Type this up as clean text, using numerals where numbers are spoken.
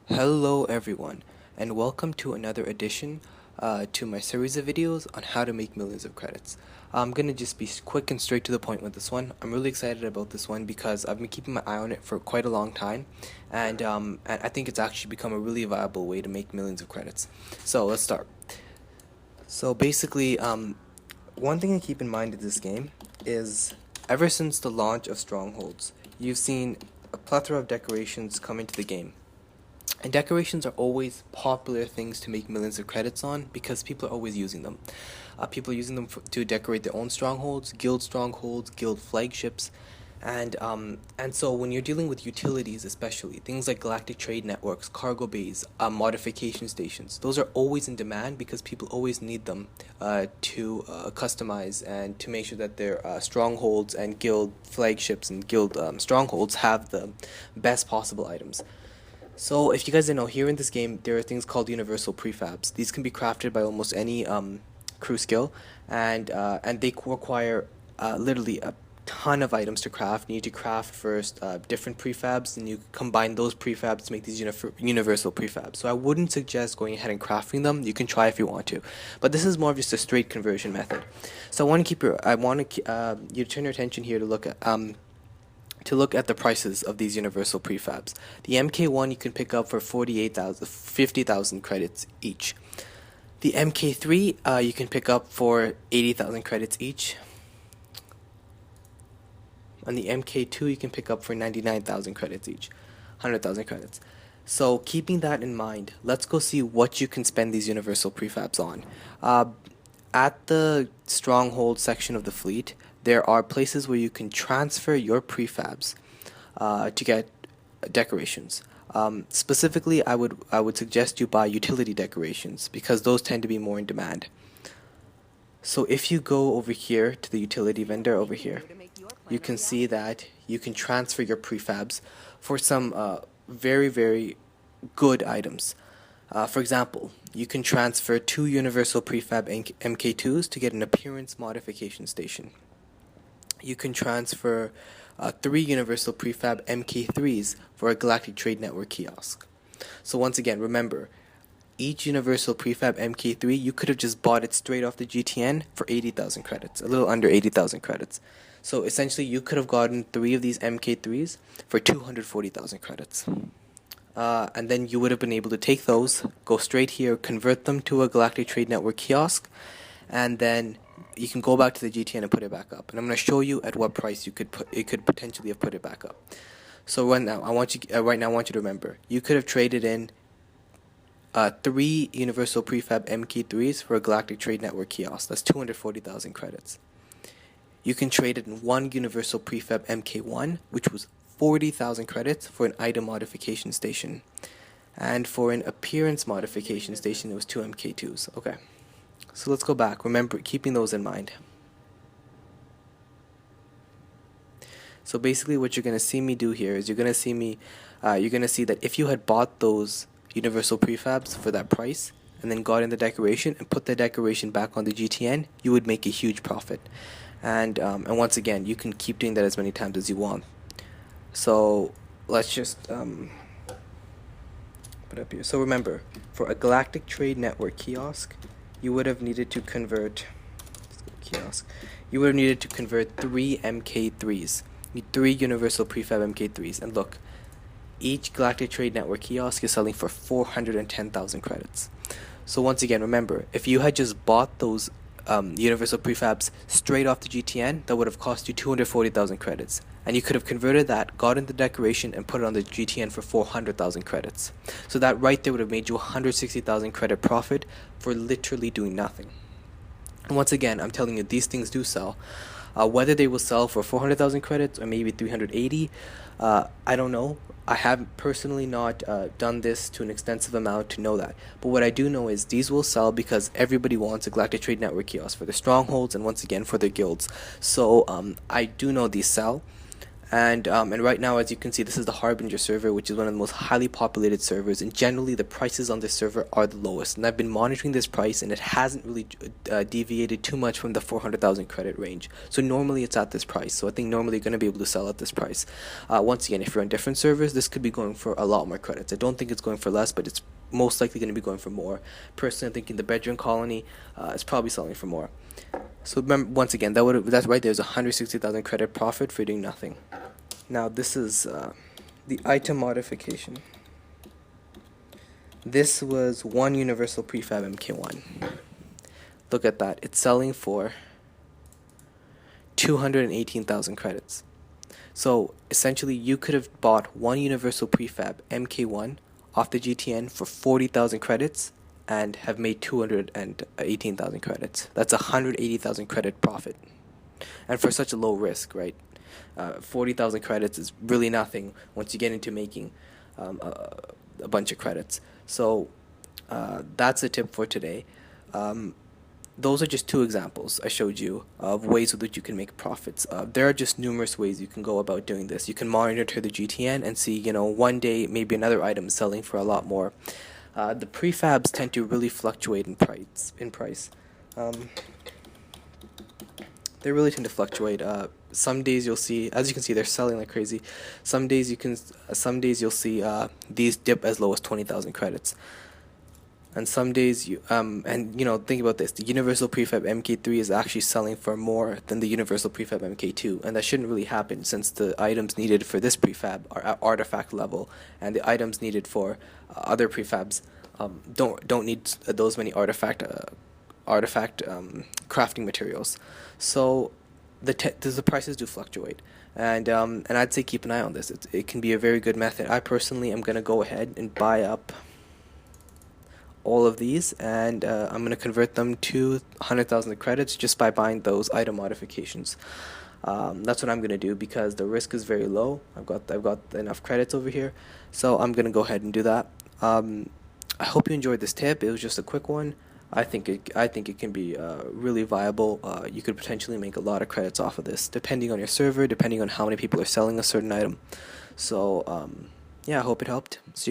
Hello everyone, and welcome to another edition to my series of videos on how to make millions of credits. I'm gonna just be quick and straight to the point with this one. I'm really excited about this one because I've been keeping my eye on it for quite a long time, and I think it's actually become a really viable way to make millions of credits. So let's start. So basically, one thing to keep in mind in this game is ever since the launch of Strongholds, you've seen a plethora of decorations come into the game. And decorations are always popular things to make millions of credits on because people are always using them. People are using them to decorate their own strongholds, guild flagships, and so when you're dealing with utilities, especially things like galactic trade networks, cargo bays, modification stations, those are always in demand because people always need them to customize and to make sure that their strongholds and guild flagships and guild strongholds have the best possible items. So if you guys didn't know, here in this game there are things called universal prefabs. These can be crafted by almost any crew skill, and they require literally a ton of items to craft. You need to craft first different prefabs, and you combine those prefabs to make these universal prefabs. So I wouldn't suggest going ahead and crafting them. You can try if you want to, but this is more of just a straight conversion method. So I want you to turn your attention here to look at the prices of these universal prefabs. The MK1 you can pick up for 50,000 credits each. The MK3 you can pick up for 80,000 credits each. And the MK2 you can pick up for 99,000 credits each. 100,000 credits. So keeping that in mind, let's go see what you can spend these universal prefabs on. At the stronghold section of the fleet, there are places where you can transfer your prefabs to get decorations. Specifically, I would suggest you buy utility decorations because those tend to be more in demand. So if you go over here to the utility vendor over here, you can see that you can transfer your prefabs for some very good items. For example, you can transfer 2 universal prefab MK2s to get an appearance modification station. You can transfer 3 universal prefab MK3s for a galactic trade network kiosk. So once again, remember, each universal prefab MK3 you could have just bought it straight off the GTN for 80,000 credits, a little under 80,000 credits. So essentially you could have gotten 3 of these MK3s for 240,000 credits. And then you would have been able to take those, go straight here, convert them to a galactic trade network kiosk, and then you can go back to the GTN and put it back up. And I'm going to show you at what price you could potentially have put it back up. So right now I want you to remember, you could have traded in 3 universal prefab MK3s for a galactic trade network kiosk. That's 240,000 credits. You can trade it in 1 universal prefab MK1, which was 40,000 credits for an item modification station, and for an appearance modification station it was 2 MK2s. Okay, so let's go back, remember, keeping those in mind. So basically what you're going to see me do here is you're going to see that if you had bought those universal prefabs for that price and then got in the decoration and put the decoration back on the GTN, you would make a huge profit. And once again, you can keep doing that as many times as you want. So let's just put up here. So remember, for a galactic trade network kiosk, you would have needed to convert You would have needed to convert 3 MK3s, 3 universal prefab MK3s, and look, each galactic trade network kiosk is selling for 410,000 credits. So once again, remember, if you had just bought those universal prefabs straight off the GTN, that would have cost you 240,000 credits, and you could have converted that, gotten the decoration, and put it on the GTN for 400,000 credits. So that right there would have made you 160,000 credit profit for literally doing nothing. And once again, I'm telling you, these things do sell. Whether they will sell for 400,000 credits or maybe 380, I don't know. I have personally not done this to an extensive amount to know that. But what I do know is these will sell because everybody wants a Galactic Trade Network kiosk for their strongholds and once again for their guilds. So I do know these sell. And right now, as you can see, this is the Harbinger server, which is one of the most highly populated servers, and generally the prices on this server are the lowest. And I've been monitoring this price, and it hasn't really deviated too much from the 400,000 credit range. So normally it's at this price. So I think normally you're going to be able to sell at this price. Once again, if you're on different servers, this could be going for a lot more credits. I don't think it's going for less, but it's most likely going to be going for more. Personally, I'm thinking the bedroom colony is probably selling for more. So remember, once again, that's right. There's 160,000 credit profit for doing nothing. Now this is the item modification. This was one universal prefab MK1. Look at that. It's selling for 218,000 credits. So essentially, you could have bought one universal prefab MK1 off the GTN for 40,000 credits and have made 218,000 credits. That's 180,000 credit profit. And for such a low risk, right? 40,000 credits is really nothing once you get into making a bunch of credits. So that's a tip for today. Those are just two examples I showed you of ways with which you can make profits. There are just numerous ways you can go about doing this. You can monitor the GTN and see, one day maybe another item is selling for a lot more. The prefabs tend to really fluctuate in price. They really tend to fluctuate. Some days you'll see, as you can see, they're selling like crazy. Some days you'll see these dip as low as 20,000 credits. And some days think about this. The Universal Prefab MK3 is actually selling for more than the Universal Prefab MK2, and that shouldn't really happen since the items needed for this prefab are at artifact level, and the items needed for other prefabs don't need those many artifact crafting materials. So the prices do fluctuate, and I'd say keep an eye on this. It can be a very good method. I personally am going to go ahead and buy up all of these, and I'm going to convert them to 100,000 credits just by buying those item modifications. That's what I'm going to do because the risk is very low. I've got enough credits over here, so I'm going to go ahead and do that. I hope you enjoyed this tip. It was just a quick one. I think it can be really viable. You could potentially make a lot of credits off of this, depending on your server, depending on how many people are selling a certain item. So yeah, I hope it helped. See you